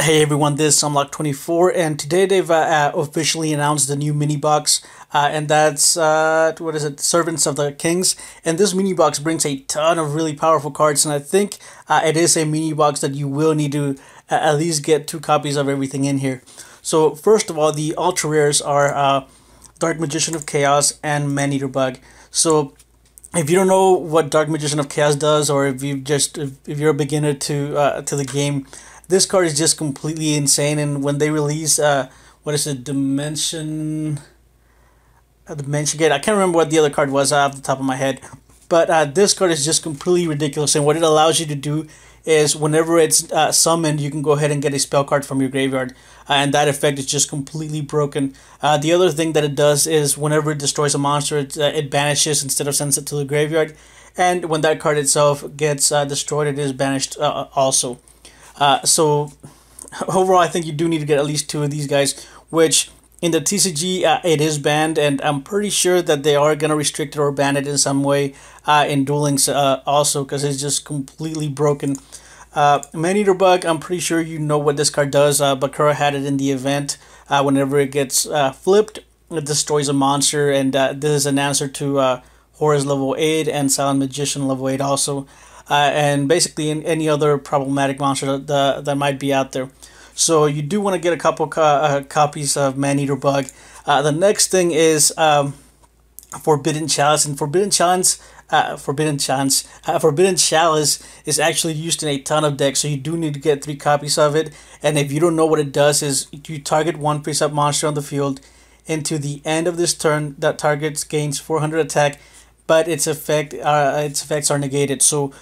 Hey everyone, this is Unlock24, and today they've officially announced the new mini box, and that's what is it? Servants of the Kings. And this mini box brings a ton of really powerful cards, and I think it is a mini box that you will need to at least get 2 copies of everything in here. So first of all, the ultra rares are Dark Magician of Chaos and Man-Eater Bug. So if you don't know what Dark Magician of Chaos does, or if you're a beginner to the game, this card is just completely insane. And when they release what is it, Dimension Gate, I can't remember what the other card was off the top of my head, but this card is just completely ridiculous. And what it allows you to do is whenever it's summoned, you can go ahead and get a spell card from your graveyard, and that effect is just completely broken. The other thing that it does is whenever it destroys a monster, it banishes instead of sends it to the graveyard, and when that card itself gets destroyed, it is banished also. So overall, I think you do need to get at least 2 of these guys, which in the TCG it is banned, and I'm pretty sure that they are going to restrict it or ban it in some way in Duel Links also, because it's just completely broken. Man-Eater Bug, I'm pretty sure you know what this card does. Bakura had it in the event. Whenever it gets flipped, it destroys a monster, and this is an answer to Horus level 8 and Silent Magician level 8 also. And basically any other problematic monster that might be out there. So you do want to get a couple copies of Man-Eater Bug. The next thing is Forbidden Chalice, and Forbidden Chalice is actually used in a ton of decks, so you do need to get 3 copies of it. And if you don't know what it does, is you target 1 face-up monster on the field into the end of this turn. That target gains 400 attack, but its effects are negated. So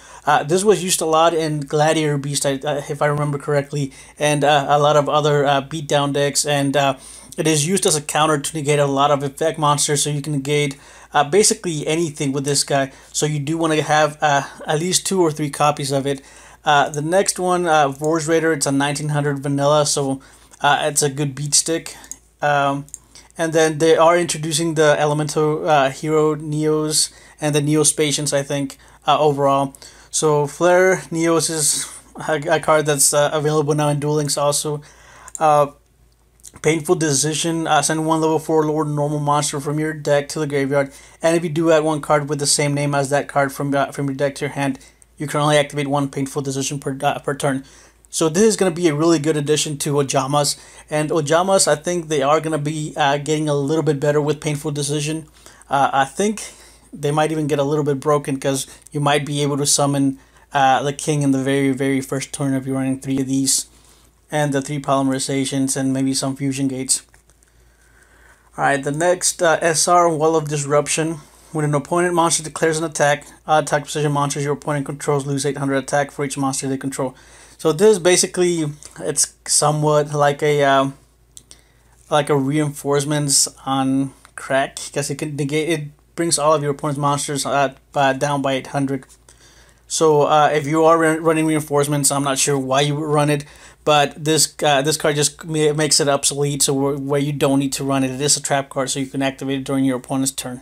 this was used a lot in Gladiator Beast, if I remember correctly, and a lot of other beatdown decks, and it is used as a counter to negate a lot of effect monsters, so you can negate basically anything with this guy. So you do want to have at least 2 or 3 copies of it. The next one, Vorse Raider, it's a 1900 vanilla, so it's a good beat stick. And then they are introducing the Elemental Hero Neos and the Neospatians, I think, overall. So Flare Neos is a card that's available now in Duel Links also. Painful Decision, send 1 level 4 Lord normal monster from your deck to the graveyard. And if you do add 1 card with the same name as that card from your deck to your hand, you can only activate 1 Painful Decision per turn. So this is going to be a really good addition to Ojamas, and Ojamas, I think they are going to be getting a little bit better with Painful Decision. I think they might even get a little bit broken, because you might be able to summon the king in the very first turn if you're running 3 of these, and the 3 polymerizations and maybe some fusion gates. Alright, the next SR, Wall of Disruption. When an opponent monster declares an attack, attack precision monsters your opponent controls lose 800 attack for each monster they control. So this basically, it's somewhat like a reinforcements on crack, because it can negate, it brings all of your opponent's monsters down by 800. So if you are running reinforcements, I'm not sure why you would run it, but this card just makes it obsolete. So where you don't need to run it, it is a trap card, so you can activate it during your opponent's turn.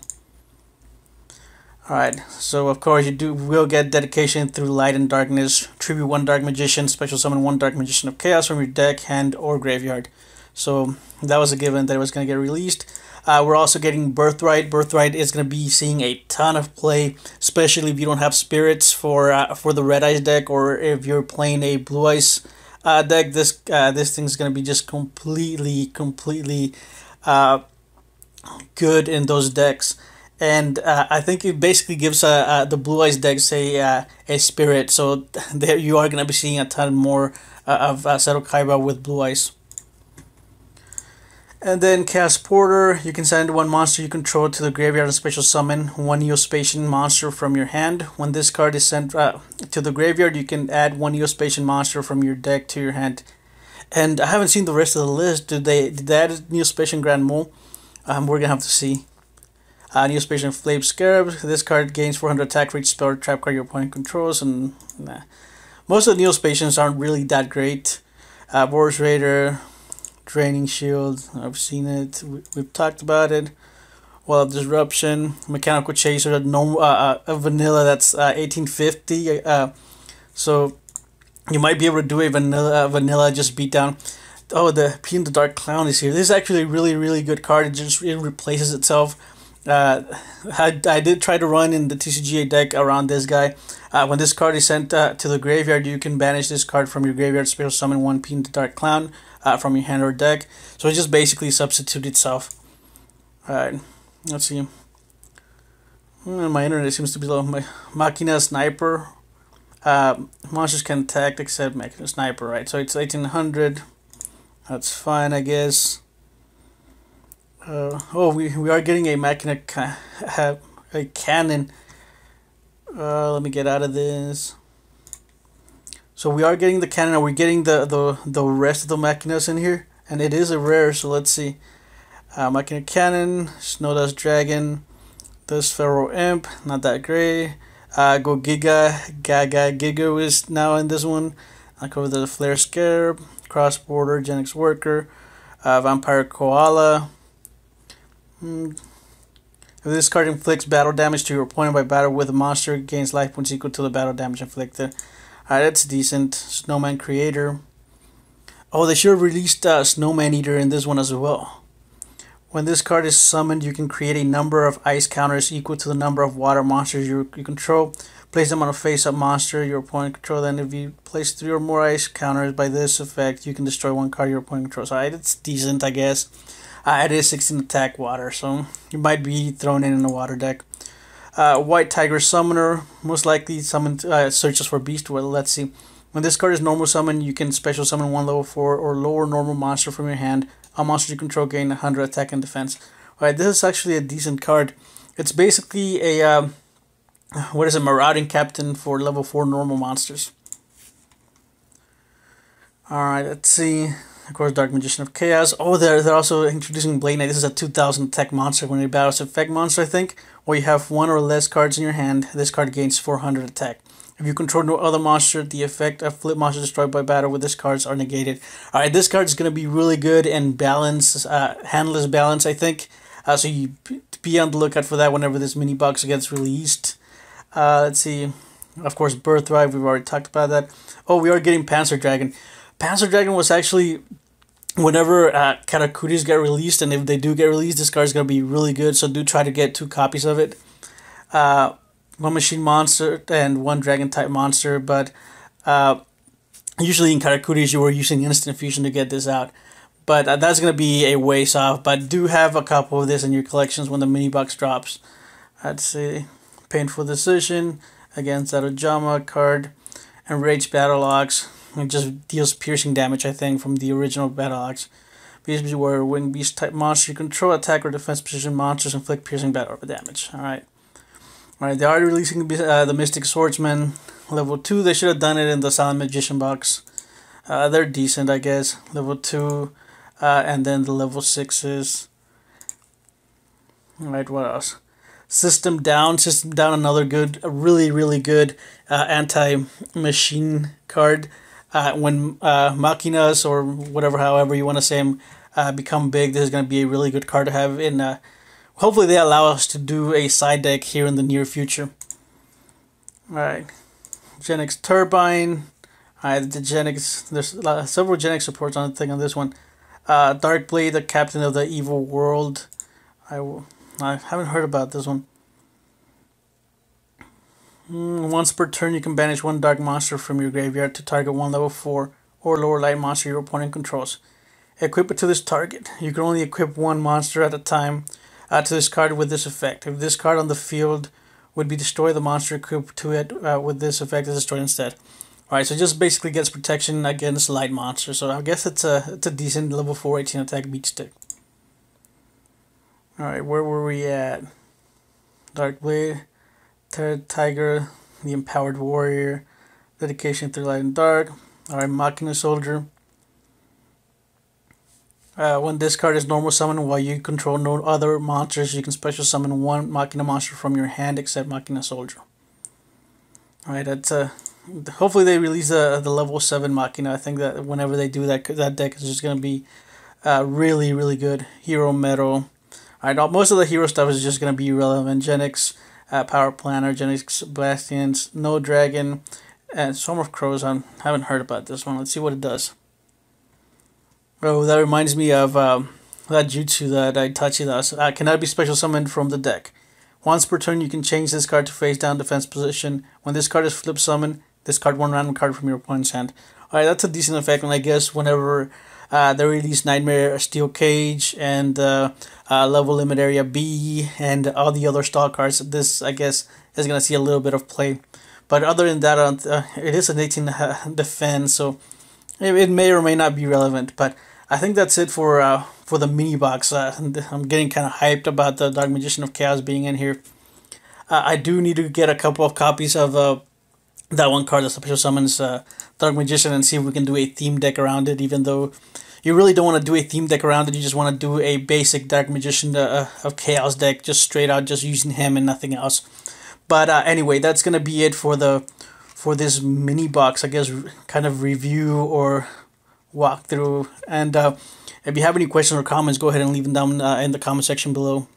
Alright, so of course you will get Dedication through Light and Darkness, tribute 1 Dark Magician, special summon 1 Dark Magician of Chaos from your deck, hand, or graveyard. So that was a given that it was going to get released. We're also getting Birthright. Birthright is going to be seeing a ton of play, especially if you don't have spirits for the Red Eyes deck, or if you're playing a Blue Eyes deck. This thing's going to be just completely good in those decks. And I think it basically gives the Blue Eyes decks a spirit, so there you are going to be seeing a ton more of Seto Kaiba with Blue Eyes. And then Chaos Porter, you can send 1 monster you control to the graveyard and special summon 1 Neospatian monster from your hand. When this card is sent to the graveyard, you can add 1 Neospatian monster from your deck to your hand. And I haven't seen the rest of the list. Did they add Neospatian Grand Mole? We're going to have to see. Neospatian Flame Scarab, this card gains 400 attack for each spell or trap card your opponent controls, and most of the Neospatians aren't really that great. Vorse Raider, Draining Shield, I've seen it, we've talked about it. Wall of Disruption, Mechanical Chaser, a vanilla that's 1850. So You might be able to do a vanilla just beat down. Oh, the P in the Dark Clown is here. This is actually a really good card. It replaces itself. I did try to run in the TCGA deck around this guy. When this card is sent to the graveyard, you can banish this card from your graveyard, special summon one P in the Dark Clown from your hand or deck. So it just basically substitutes itself. Alright, let's see. My internet seems to be low. My Machina Sniper. Monsters can attack except Machina Sniper, right? So it's 1800. That's fine, I guess. Oh, we are getting a Machina a cannon. Let me get out of this. So we are getting the cannon. Are we getting the rest of the Machinas in here? And it is a rare, so let's see. Machina Cannon, Snowdust Dragon, this Pharaoh Imp, not that great. Go Giga is now in this one. I'll cover the Flare Scarab, Cross Border, Genix Worker, Vampire Koala. If this card inflicts battle damage to your opponent by battle with a monster, it gains life points equal to the battle damage inflicted. Alright, that's decent. Snowman Creator. Oh, they should have released Snowman Eater in this one as well. When this card is summoned, you can create a number of ice counters equal to the number of water monsters you control. Place them on a face-up monster your opponent controls. Then if you place 3 or more ice counters by this effect, you can destroy one card your opponent controls. Alright, it's decent, I guess. It is 16 attack water, so you might be thrown in a water deck. White Tiger Summoner, most likely summon searches for Beast. Well, let's see. When this card is normal summon, you can special summon one level 4 or lower normal monster from your hand. A monster you control gain 100 attack and defense. Alright, this is actually a decent card. It's basically a Marauding Captain for level 4 normal monsters. Alright, let's see. Of course, Dark Magician of Chaos. Oh, they're also introducing Blade Knight. This is a 2000 attack monster. When it battles effect monster, I think, or you have one or less cards in your hand, this card gains 400 attack. If you control no other monster, the effect of flip monster destroyed by battle with this cards are negated. Alright, this card is going to be really good and balance, handless balance, I think. So you be on the lookout for that whenever this mini box gets released. Let's see. Of course, Birthright, we've already talked about that. Oh, we are getting Panzer Dragon. Panzer Dragon was actually, whenever Katakuris get released, and if they do get released, this card is going to be really good. So do try to get 2 copies of it. One machine monster and one dragon type monster, but usually in Katakuris you were using instant fusion to get this out, but that's going to be a ways off. But do have a couple of this in your collections when the mini box drops. Let's see. Painful Decision against Zarojama card, and Rage Battle Ox. It just deals piercing damage, I think, from the original Battle Ox. Beast Warrior, Wing Beast type monster. You control attack or defense position monsters, inflict piercing battle damage. Alright. Alright, they are releasing the Mystic Swordsman level 2. They should have done it in the Silent Magician box. They're decent, I guess. Level 2, and then the level 6s. Alright, what else? System Down, another good, really good anti-machine card. When Machinas, or whatever, however you want to say them, become big, this is going to be a really good card to have in. Hopefully they allow us to do a side deck here in the near future. Alright, Genix Turbine. Alright, the Genix, there's several Genix supports on the thing on this one. Darkblade, the Captain of the Evil World. I haven't heard about this one. Once per turn, you can banish one dark monster from your graveyard to target one level 4 or lower light monster your opponent controls. Equip it to this target. You can only equip one monster at a time to this card with this effect. If this card on the field would be destroyed, the monster equipped to it with this effect is destroyed instead. Alright, so it just basically gets protection against light monsters. So I guess it's a decent level 4 18 attack beat stick. Alright, where were we at? Darkblade, Tiger, the Empowered Warrior, Dedication through Light and Dark. Alright, Machina Soldier. When this card is normal summon while you control no other monsters, you can special summon one Machina monster from your hand except Machina Soldier. Alright, that's hopefully they release the level 7 Machina. I think that whenever they do that, that deck is just going to be really good. Hero Metal. Alright, most of the hero stuff is just going to be irrelevant. Genix, Power Planner, Genix Bastions, No Dragon, And Swarm of Crows, I haven't heard about this one. Let's see what it does. Oh, that reminds me of that jutsu that I Itachi does. Cannot be special summoned from the deck. Once per turn, you can change this card to face down defense position. When this card is flip summoned, discard one random card from your opponent's hand. Alright, that's a decent effect, and I guess whenever they release Nightmare Steel Cage and Level Limit Area B and all the other stall cards, this, I guess, is going to see a little bit of play. But other than that, it is an 18 defense, so it may or may not be relevant. But I think that's it for the mini box. I'm getting kind of hyped about the Dark Magician of Chaos being in here. I do need to get a couple of copies of that one card that special summons Dark Magician and see if we can do a theme deck around it, even though you really don't want to do a theme deck around it. You just want to do a basic Dark Magician of Chaos deck, just straight out, just using him and nothing else. But anyway, that's going to be it for this mini box, I guess, kind of review or walkthrough. And if you have any questions or comments, go ahead and leave them down in the comment section below.